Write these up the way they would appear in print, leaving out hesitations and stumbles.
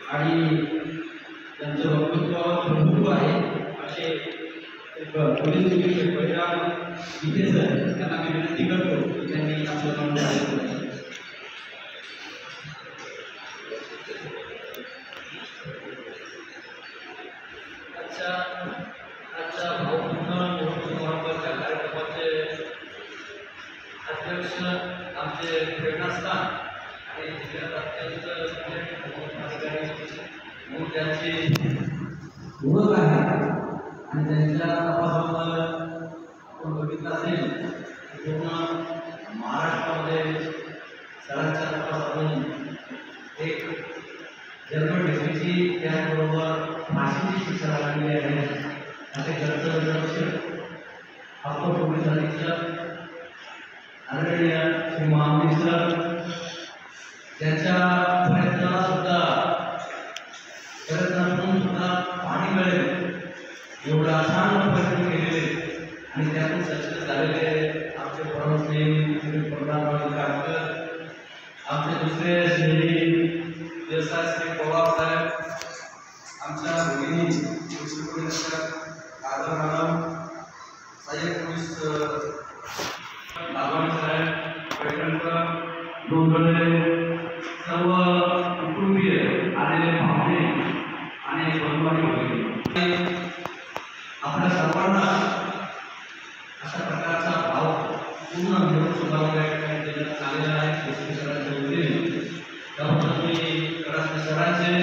आणि त्यांचं वक्तृत्वावर प्रभुत्व आहे असे एक पोलीस निरीक्षक बळीराम गीते सर यांना मी विनंती करतो की त्यांनी आपलं नाव द्यावं. आजच्या भावपूर्ण निवडणूक समारंभाच्या कार्यक्रमाचे अध्यक्ष आमचे प्रेरणास्थान आणि जिल्ह्यात अत्यंत म्हणून त्यांची ओळख आहे आणि त्यांच्या तपासावर आपण बघितलं असेल पूर्ण महाराष्ट्रामध्ये सरांच्या तपासातून एक जन्म डिग्रीची त्याचबरोबर फाशीची शिक्षा लागलेली आहे असे कर्तव्य अप्पर पोलीस अधीक्षक आदरणीय श्री महामंत्री सर त्यांच्या प्रयत्नाला सुद्धा पाणी मिळेल एवढा आसान प्रयत्न केलेले आणि त्यातून सक्सेस झालेले आमचे परमस्नेही श्री प्रधान कामकर आमचे दुसरे श्री देसाई श्री पवार साहेब आमच्या भगिनी कादर मॅडम सहाय्यक पोलीस लालवाणी साहेब पैठणकर डोंगरे सर्व कुटुंबीय आलेले पाहुणे आणि बंधुवानी भगिनी आपल्या सर्वांना अशा प्रकारचा भाव पूर्ण मिळून सुद्धा देण्यात आलेला आहे सरांच्या वतीने त्याबद्दल मी कडासने सरांचे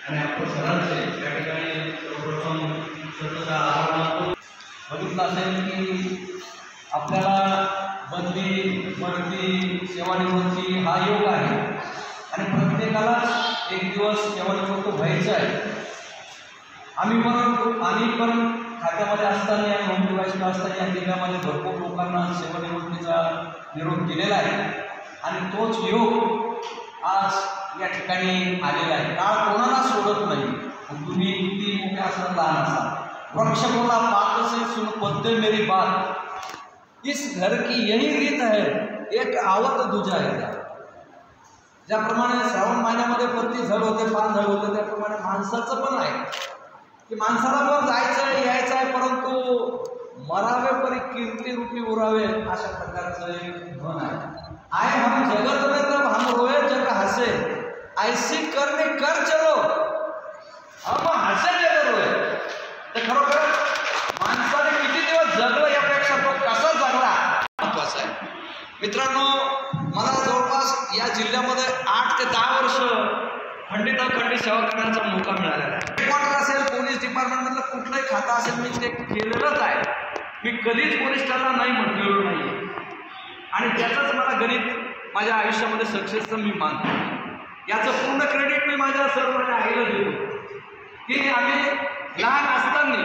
आणि अप्पर सरांचे या ठिकाणी सर्वप्रथम स्वतःचा आभार मानतो. बघितलं असेल की आपल्याला बदली बढती सेवानिवृत्ती हा योग आहे आणि प्रत्येकालाच एक दिवस सेवानिवृत्त व्हायचं आहे. आम्ही पण खात्यामध्ये असताना आणि होम डिवाइसला असताना या जिल्ह्यामध्ये भरपूर लोकांना सेवानिवृत्तीचा निरोप दिलेला आहे आणि तोच योग आज या ठिकाणी आलेला आहे. काळ कोणाला सोडत नाही. तुम्ही किती मोठे असं लहान असाल. वृक्ष बोला बात से सुन पद्य मेरी बात, इस घर की यही रीत है, एक आवत दूजा है. ज्याप्रमाणे श्रावण महिन्यामध्ये प्रति झड होते, पान झड होते, त्याप्रमाणे माणसाचं पण आहे की माणसाला पण जायचं यायचं आहे, परंतु मरावे परी कीर्ती रूपी उरावे अशा प्रकारचं एक म्हण आहे. आए हम जगत में तब हम रोए जग हसे, ऐसी करने कर चलो हम हसे जग रोए. तर खरोखर माणसाने किती दिवस जगलं यापेक्षा तो कसा जगला महत्वाचं आहे. मित्रांनो, मला जवळपास या जिल्ह्यामध्ये 8 ते 10 वर्ष खंडित सेवा करण्याचा मौका मिळालेला आहे. हेडक्वार्टर असेल, पोलीस डिपार्टमेंटमधलं कुठलंही खातं असेल, मी ते केलेलंच आहे. मी कधीच वरिष्ठांना नाही म्हटलेलो नाही आणि त्याचंच मला गणित माझ्या आयुष्यामध्ये सक्सेसचं मी मानतो. याचं पूर्ण क्रेडिट मी माझ्या माझ्या आईला देतो की आम्ही लहान असताना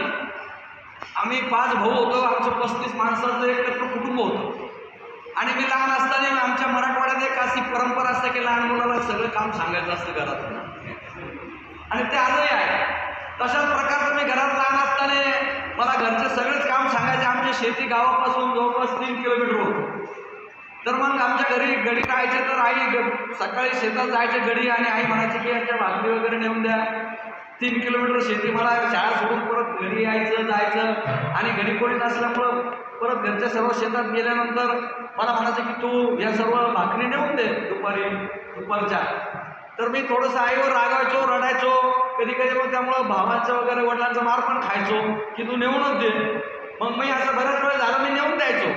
आम्ही 5 भाऊ होतो. आमचं 35 माणसाचं एकत्र कुटुंब होतं आणि मी लहान असताना आमच्या मराठवाड्यात एक अशी परंपरा असते की लहान मुलाला सगळं काम सांगायचं असतं घरात आणि ते आजही आहे. तशाच प्रकारचं मी घरात लहान असताना मला घरचे सगळेच काम सांगायचे. आमची शेती गावापासून जवळपास 3 किलोमीटर होतं. तर मग आमच्या घरी गडी राहायचे तर आई सकाळी शेतात जायचे गडी आणि आई म्हणायची की यांच्या भाकरी वगैरे नेऊन द्या. 3 किलोमीटर शेती मला शाळा सोडून परत घरी यायचं जायचं आणि घडी कोणी नसल्यामुळं परत घरच्या सर्व शेतात गेल्यानंतर मला म्हणायचं की तू या सर्व भाकरी नेऊन दे दुपारच्या. तर मी थोडंसं आईवर रागायचो, रडायचो कधी कधी. मग त्यामुळं भावाचं वगैरे वडिलांचा मार पण खायचो की तू नेऊनच दे. मग मी असं बऱ्याच वेळ झालं मी नेऊन द्यायचो,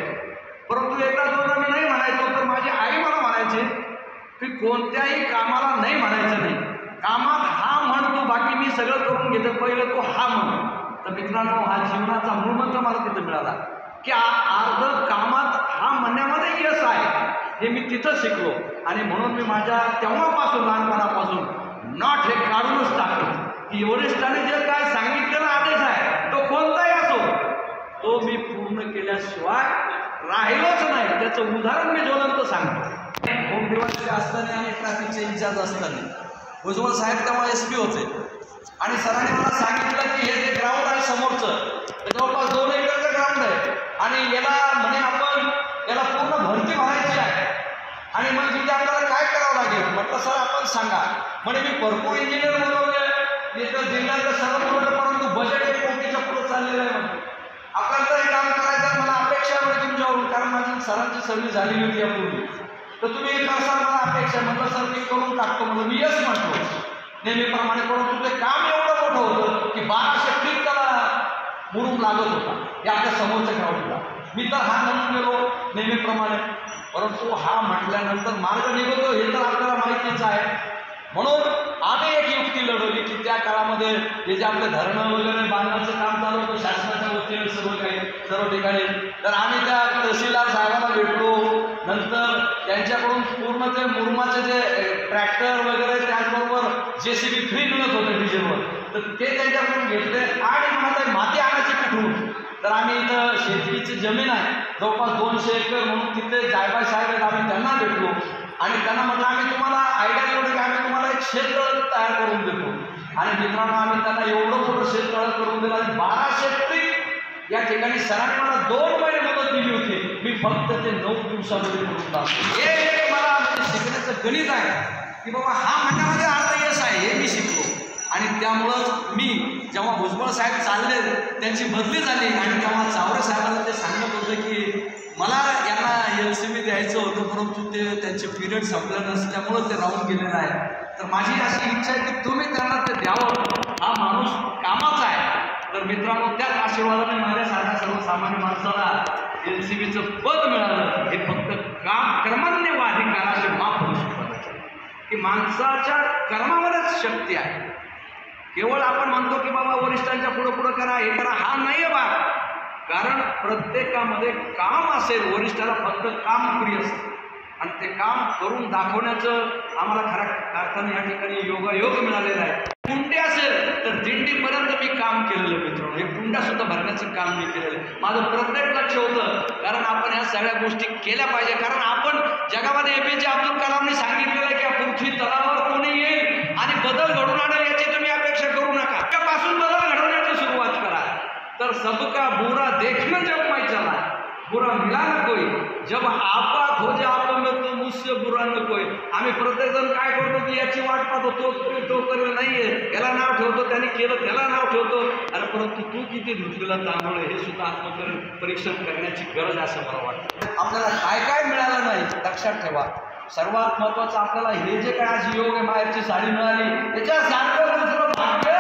परंतु एकदा दोनदा मी नाही म्हणायचो तर माझी आई मला म्हणायची की कोणत्याही कामाला नाही म्हणायचं नाही. कामात हा म्हणतो, बाकी मी सगळं करून घेतो, पहिलं तो हा म्हण. तर मित्रांनो, हा जीवनाचा मूळमंत्र मला तिथं मिळाला की अर्ध कामात हा म्हणण्यामध्ये यश आहे. हे मी तिथं शिकलो आणि म्हणून मी माझ्या तेव्हापासून लहानपणापासून नॉट हे काढूनच टाकतो की वरिष्ठाने जे काय सांगितलेला आदेश आहे तो कोणताही असो तो मी पूर्ण केल्याशिवाय राहिलोच नाही. त्याचं उदाहरण मी ज्वलंत सांगतो. होम डिवाइसचे असताना आणि ट्रॅफिकचे इन्चार्ज असताना भुजबळ साहेब तेव्हा SP होते आणि सरांनी मला सांगितलं की हे जे ग्राउंड आहे समोरचं जवळपास 2 एकरचं ग्राउंड आहे आणि याला म्हणे आपण याला पूर्ण भरती भरायची आहे. आणि मग तिथे आपल्याला काय करावं लागेल म्हटलं सर आपण सांगा. म्हणजे मी भरपूर इंजिनियर बोलवले इथं जिल्ह्याचं सर्व बोलवलं परंतु बजेट हे कोटीच्या पुढे चाललेलं आहे. म्हणजे आपल्याला तरी काम करायचं मला अपेक्षा होती तुमच्यावरून, कारण माझी सरांची सर्व्हिस झालेली होती यापूर्वी. तर तुम्ही करसाल मला अपेक्षा. म्हटलं सर मी करून टाकतो. म्हणून मी यश म्हटलो नेहमीप्रमाणे. परंतु ते काम एवढं मोठं होतं की 1200 फीट त्याला मुरुम लागत होता हे आपल्या समोरच्या ग्राउंडला. मी तर हा म्हणून गेलो नेहमीप्रमाणे. परंतु हा म्हटल्यानंतर मार्ग निघतो हे तर आपल्याला माहितीच आहे. म्हणून आम्ही एक युक्ती लढवली की त्या काळामध्ये हे जे आपले धरणं वगैरे बांधण्याचं काम चालू होतं शासनाच्या वतीने सर्व ठिकाणी. तर आम्ही त्या तहसीलदार साहेबांना भेटलो. नंतर त्यांच्याकडून पूर्ण ते मुरुमाचे जे ट्रॅक्टर वगैरे त्याचबरोबर JCB फ्री मिळत होते डिझेलवर, तर ते त्यांच्याकडून घेतले. आणि मला माती आणायची कुठून, तर आम्ही इथं शेतीची जमीन आहे जवळपास 200 एकर, म्हणून तिथे जायबाई साहेब आहेत आम्ही त्यांना भेटलो. आणि त्यांना म्हटलं आम्ही तुम्हाला आयडिया एवढं की आम्ही तुम्हाला एक शेततळ तयार करून देतो. आणि मित्रांनो आम्ही त्यांना एवढं मोठं शेततळ करून दिलं आणि 1200 फीट या ठिकाणी सरांनी मला 2 महिने मुदत दिली होती. मी फक्त ते 9 दिवसामध्ये करून टाकतो. हे मला शिकण्याचं गणित आहे की बाबा हा म्हणण्यामध्ये अर्थ यश आहे हे मी शिकलो. आणि त्यामुळंच मी जेव्हा भुजबळ साहेब चालले त्यांची बदली झाली आणि तेव्हा चावरे साहेबांना ते सांगत होतं की मला यांना LCB द्यायचं होतं परंतु ते त्यांचे पिरियड संपलं नसल्यामुळं ते राहून गेलेलं आहे. तर माझी अशी इच्छा आहे की तुम्ही त्यांना ते द्यावं. हा माणूस कामाचा आहे. तर मित्रांनो त्याच आशीर्वादाने माझ्यासारख्या सर्वसामान्य माणसाला LCBचं पद मिळालं. हे फक्त कर्मान्य व अधिकाराचे माफ होऊ शकतात की माणसाच्या कर्मावरच शक्ती आहे. केवळ आपण म्हणतो की बाबा वरिष्ठांच्या पुढं करा हे करा, हा नाही आहे भाग. कारण प्रत्येकामध्ये काम असेल, वरिष्ठाला फक्त काम प्रिय असतं आणि ते काम करून दाखवण्याचं आम्हाला खऱ्या अर्थाने या ठिकाणी योगायोग मिळालेला आहे. कुंडी असेल तर दिंडीपर्यंत मी काम केलेलं मित्रांनो. हे कुंड्यासुद्धा भरण्याचं काम मी केलेलं आहे. माझं प्रत्येक लक्ष होतं कारण आपण ह्या सगळ्या गोष्टी केल्या पाहिजे. कारण आपण जगामध्ये APJ अब्दुल कलामने सांगितलेलं आहे की या पृथ्वी तलावर कोणी येईल आणि बदल घडून आणेल याची तुम्ही अपेक्षा करू नका. त्यापासून बदल घडवण्याची सुरुवात करा. तर सबका बुरा देखना जब मैं चला बुरा मिला न कोई, जब आपा खोजे आप में तो मुझसे बुरा न कोई. आम्ही प्रत्येकजण काय करतो की याची वाट पाहतो, तो करेल नाहीये, याला नाव ठेवतो, त्याने केलं त्याला नाव ठेवतो. अरे परंतु तू किती धुतलेला तांदूळ हे सुद्धा आत्मपरीक्षण करण्याची गरज आहे असं मला वाटतं. आपल्याला काय काय मिळालं नाही लक्षात ठेवा. सर्वात महत्वाचं आपल्याला हे जे काय आज योग आहे, बाहेरची साडी मिळाली त्याच्यासारखं दुसरं भाग्य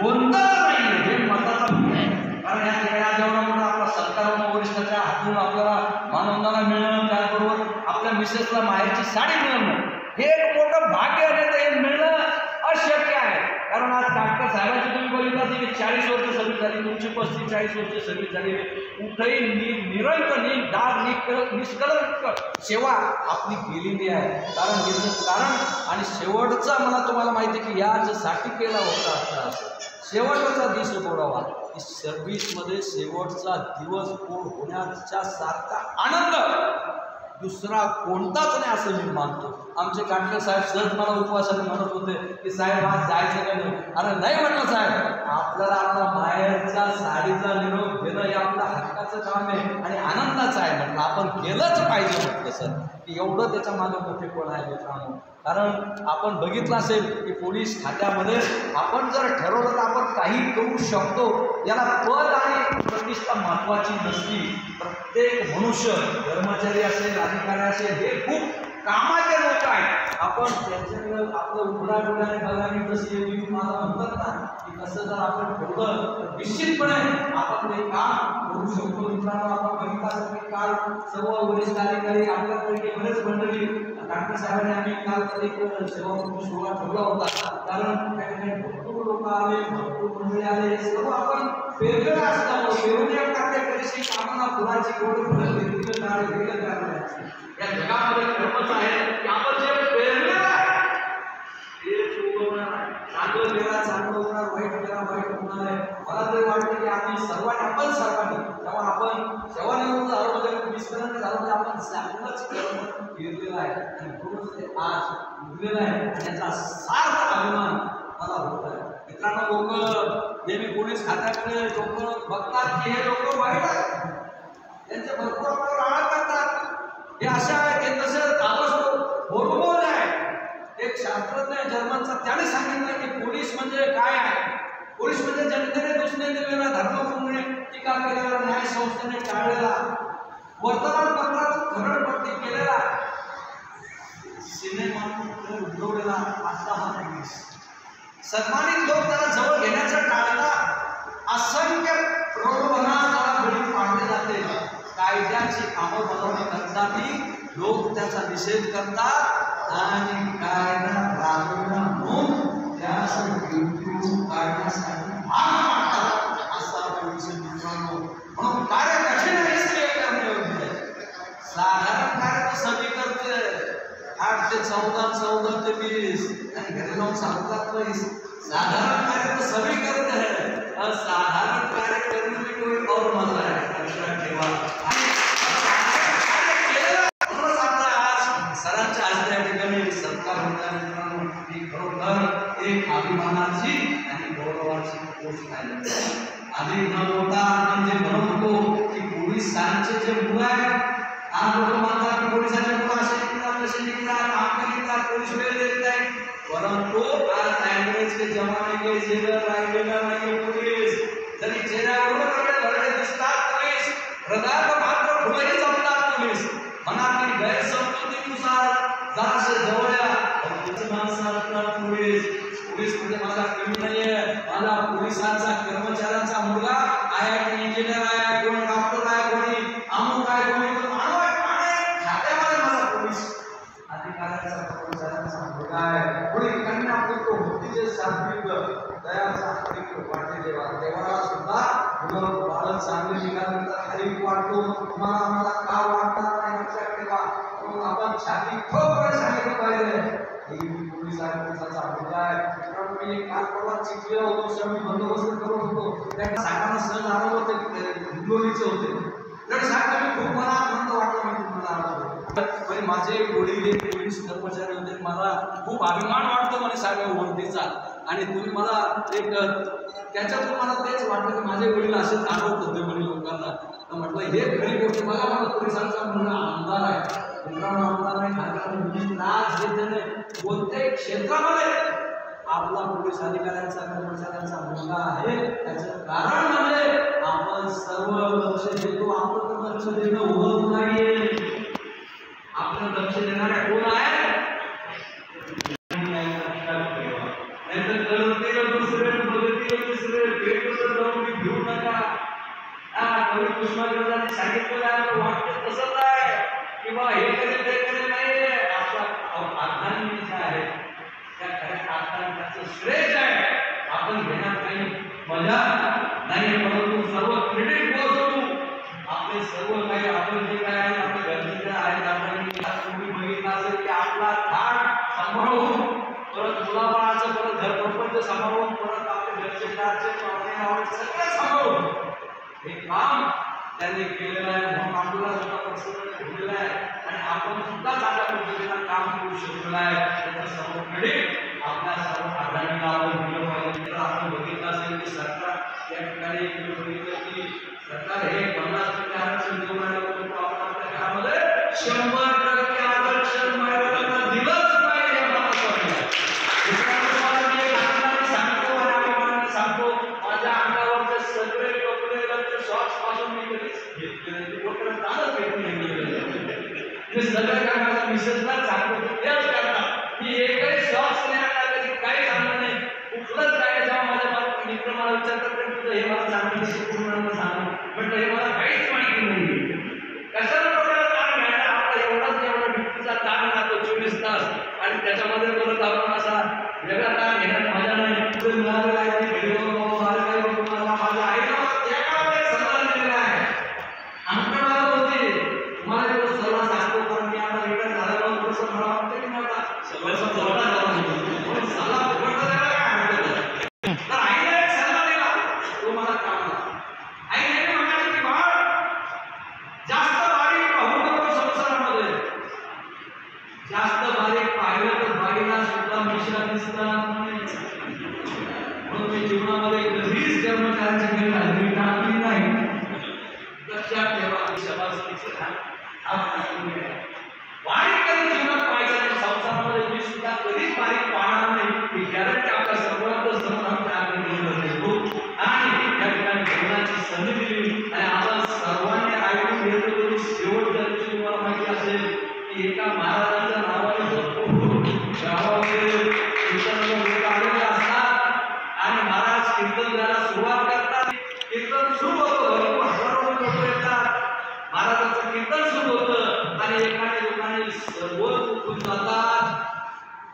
कोणतंच नाही हे महत्वाचं आहे. कारण या ठिकाणी जेवढा मोठा आपला सत्कार वरिष्ठाच्या हातून आपल्याला मानवंदना मिळणं, त्याचबरोबर आपल्या मिसेसला माहेरची साडी मिळणं हे एक मोठं भाग्य आहे. तर हे मिळणं अशक्य आहे. कारण आज डॉक्टर साहेबांची तुम्ही बघितलं असेल की 40 वर्ष सर्व्हिस झाली, तुमची 35-40 वर्ष सर्व्हिस झाली. कुठेही निरंक डाग निष्कलंक सेवा आपली केलेली आहे. कारण याचं कारण आणि शेवटचा मला तुम्हाला माहिती आहे की याच्यासाठी केला होता शेवटचा दिवस बोलावा की सर्व्हिसमध्ये शेवटचा दिवस पूर्ण होण्याच्या सारखा आनंद दुसरा कोणताच नाही असं मी मानतो. आमचे काटकर साहेब सहज मला उपवासाने म्हणत होते की साहेब आज जायचं का नाही. अरे नाही म्हटलं साहेब, आपल्याला आपला बाहेरच्या साडीचा निरोप घेणं हे आपल्या हक्काचं काम आहे आणि आनंदाचं आहे. म्हटलं आपण केलंच पाहिजे म्हटलं सर की एवढं त्याच्या मागे मोठेपण आहे मित्रांनो. कारण आपण बघितलं असेल की पोलीस खात्यामध्ये आपण जर ठरवलं तर आपण काही करू शकतो. याला पद आणि प्रतिष्ठा महत्त्वाची नसती. प्रत्येक मनुष्य कर्मचारी असेल, अधिकारी असेल, हे खूप कामाचे लोक आहेत. आपण त्यांच्याकडे आपलं उघड्याडोळ्याने बघावी जशी मला म्हणतात ना की कसं जर आपण ठेवलं तर निश्चितपणे आपण ते काम करू शकतो. मित्रांनो आपण बघितलं असेल की काल सर्व वरिष्ठ अधिकारी आपल्यापैकी बरेच मंडळी डॉक्टर साहेबांनी आम्ही काल एक सेवाकृती सोहळा ठेवला होता. कारण त्या ठिकाणी भरपूर लोक आले, भरपूर मंडळी आले. सर्व आपण पेरलेलं असल्यामुळे पेरण्या टाकण्याची कामना फुलाची गोड फुलं या जगामध्ये कर्मच आहे की आपण जे पेरलेलं आहे तेच उगवणार आहे. चांगलं केला चांगलं होणार, वाईट केला वाईट होणार आहे. मला तरी वाटतं की आम्ही सर्वांनी आपण सर्वांनी जेव्हा आपण सेवानिवृत्त झालो म्हणजे निष्कर्ष झालो म्हणजे आपण चांगलंच कर्म पेरलेलं आहे आणि म्हणूनच ते आज उगलेलं आहे आणि याचा सार्थ अभिमान मला होत आहे. मित्रांनो लोक नेहमी पोलीस खात्याकडे लोक बघतात की हे लोक वाईट आहेत, त्यांचे भरपूर आपल्यावर आळा करतात. हे अशा आहे की तसं शास्त्रज्ञ जर्मनचा त्याने सांगितलं की पोलीस म्हणजे काय आहे. पोलीस म्हणजे जनतेने दुसरे दिलेला धर्मगुरूने टीका केलेला, न्याय संस्थेने टाळलेला, वर्तमानपत्रात खरडपट्टी केलेला, सिनेमात उडवलेला असा हा पोलीस. सन्मानित लोक त्याला जवळ घेण्याचं टाळतात. असंख्य प्रलोभनाला बळी पाडले जाते. कायद्याची अंमलबजावणी करताना लोक त्याचा निषेध करतात आणि कायदा राबवला म्हणून त्यासाठी काढण्यासाठी भाग पाडतात. असा पोलीस मित्रांनो. म्हणून कार्य कठीण आहे, इसलिए करणे योग्य है. साधारण कार्य तो सभी करते हैं. 8 ते 14, 14 ते 20 आणि घरी जाऊन सांगतात 20. साधारण कार्य तो सभी करते हैं, असाधारण कार्य करने में कोई और मजा है. लक्षात ठेवा. सरांच्या आज त्या ठिकाणी सत्कार खरोखर एक अभिमानाची आणि गौरवाची गोष्ट आहे. आधी न होता म्हणजे म्हणत होतो की पोलिसांचे जे मुलं आहेत, आज लोक म्हणतात की पोलिसांचे मुलं असे निघतात, तसे निघतात, आमचे निघतात, पोलीस वेळ देत नाही. परंतु आज अंग्रेज के जमाने के जेलर राहिलेला नाही पोलीस. जरी चेहऱ्यावर भरडे दिसतात पोलीस, हृदयात मात्र फुलही जमतात पोलीस. मनातील गैरसमजुतीनुसार जरासे जवळ या माणसं असतात पोलीस. पोलीस म्हणजे माझा कमी नाहीये, माझा पोलिसांचा कर्मचाऱ्यांचा मुलगा आहे, इंजिनियर आहे, कोणी डॉक्टर आहे, कोणी अमुक आहे, कोणी खात्यामध्ये माझा पोलीस अधिकाऱ्यांचा कर्मचाऱ्यांचा मुलगा आहे. कोणी कन्या पुत्र भक्तीचे सात्विक दयाचा वाटते. देवाला सुद्धा मुलं बाळ चांगले निघाले खाली वाटतो. तुम्हाला आम्हाला का वाटणार नाही लक्षात ठेवा. म्हणून आपण छाती ठोकपणे सांगितलं पाहिजे पोलिसांचा मुलगा आहे. मी काल परवा चिखलीला होतो, मी बंदोबस्त करत होतो. त्या सांगायला सहज आलो होते, हिंगोलीचे होते. तर सांगा मी खूप मला आनंद वाटला. मी तुम्हाला आलो माझे वडील हे पोलीस कर्मचारी होते. मला खूप अभिमान वाटतो म्हणे सगळ्या वर्दीचा. आणि तुम्ही मला एक त्याच्यातून मला तेच वाटलं की माझे वडील असेच आरोप होते म्हणे लोकांना. तर म्हटलं हे खरी गोष्ट. बघा मला पोलिसांचा मुलगा आमदार आहे, मित्रांनो आमदार नाही, खासदार लाच घेतले कोणत्याही क्षेत्रामध्ये आपला पोलीस अधिकाऱ्यांचा कर्मचाऱ्यांचा मुलगा आहे. त्याचं कारण म्हणजे आपण सर्व लक्ष देतो. आपण लक्ष देणं होत नाहीये. आपलं लक्ष देणाऱ्या कोण आहे? दुसरे दुसरे घेऊ नका. कवी कुसुमाग्रजांनी सांगितलेलं आहे, वाक्य तसंच आहे किंवा हे करेल ते करेल नाही. आपला अर्थाने जे आहे त्या खऱ्या अर्थाने त्याचं श्रेय आहे. आपण घेण्यात काही मजा नाही, परंतु सर्व क्रेडिट पोहोचवू. आपले सर्व काही आपण जे काय आहे आपले गरजेचे आहेत. आपण तुम्ही बघितलं असेल की आपला धाड सांभाळून परत मुलाबाळाचं परत घर प्रपंच सांभाळून परत आपले घरचे कारचे सगळं सांभाळून हे काम त्यांनी केलेलं आहे. म्हणून आपल्याला सुद्धा प्रसन्न ठेवलेलं आहे आणि आपण सुद्धा चांगल्या पद्धतीनं काम करू शकलेलं आहे. त्याचं सर्व क्रेडिट आपल्या सर्व आघाडीला आपण दिलं पाहिजे. तर आपण बघितलं असेल की सरकार या ठिकाणी बघितलं की सरकार हे 50% आरक्षण देऊन राहिलं, परंतु आपण आपल्या घरामध्ये 100% आरक्षण महिलांना दिलंच पाहिजे. सांगतो माझ्या अंगावरचे सगळे कपडे शॉर्ट्स पासून मी कधीच सगळं काय माझ्या मिसेसला सांगतो तेच करतात. मी एकही शॉर्ट्स नाही काही सांगत नाही. कुठलंच काय जेव्हा माझ्या मित्र मला विचारतात तुझं हे मला सांगून पूर्ण सांगू म्हटलं हे मला काहीच माहिती नाही. कशाला प्रकारे ताण घ्यायला आपला एवढा व्यक्तीचा ताण राहतो 24 तास आणि त्याच्यामध्ये परत आपण असा वेगळा ताण घेण्यात मजा नाही. माझ्या आईला त्या काळात सल्ला दिलेला आहे. आमच्या मला बोलते तुम्हाला जो सल्ला सांगतो कारण मी आता रिटर्न झाल्यावर थोडंसं मला वाटतं की मला सल्ला तर आईने एक सल्ला दिला तो मला कामाला. आईने म्हणाले की बाळ जास्त बारीक पाहू नको संसारामध्ये. जास्त बारीक पाहिलं तर बाईला सुद्धा मिश्रा दिसतात. म्हणून मी जीवनामध्ये कधीच कर्मचाऱ्यांची गैरहजेरी टाळली नाही. लक्षात ठेवा शबासकीचं बारीक कधी जीवनात पाहिजे. संसारामध्ये सुद्धा कधीच बारीक पाहणार नाही ही गॅरंटी आपल्या सर्वांचं समोर आपण देतो आणि या ठिकाणी बोलण्याची संधी दिली आणि आपण सर्वांनी ऐकून घेतलं तरी शेवट जर तुम्हाला माहिती असेल की एका महाराजांच्या नावाने भरपूर गावामध्ये कीर्तन लोक आलेले असतात आणि महाराज कीर्तन द्यायला सुरुवात करतात कीर्तन सुरू होतं भरपूर हजारो लोक येतात महाराजांचं कीर्तन सुरू होतं आणि एखाद्या लोकांनी सर्व उठून जातात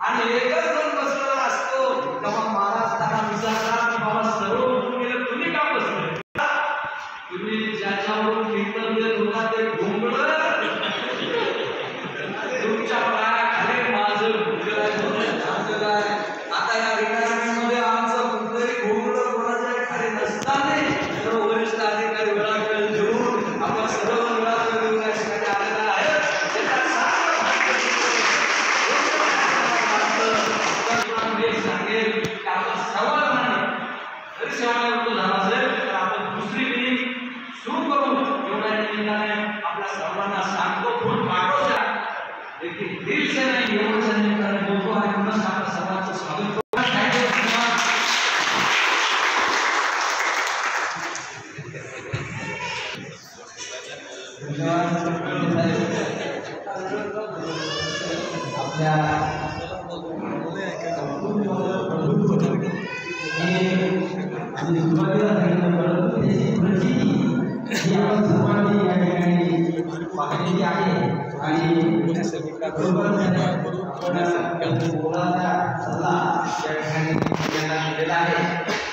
आणि एकच जण बसलेला असतो तेव्हा महाराज त्यांना विचारतात की बाबा सर्व उठून गेले तुम्ही का बसले तुम्ही ज्याच्यावरून कीर्तन देत होता ते घोंगडं तुमच्या पायाखाली माझं घोंगडं आहे आता या रिटायरमेंटमध्ये आमचं कुठलंही घोंगडं कोणाच्या खाली नसताना सर्व वरिष्ठ अधिकारी वेळावेळ घेऊन आपण सर्व वेळावेळ घेऊन या ठिकाणी आलेला आहे सांगेल की आपण सर्वांना जरी सेवानिवृत्त झाला असेल तर आपण दुसरी पिढी सुरू करू एवढ्या निमित्ताने आपल्या सर्वांना सांगतो फुल पाठवूया लेकिन दिल से नहीं एवढ्या निमित्ताने बोलतो आणि पुन्हा आपल्या सर्वांचं स्वागत करतो आहे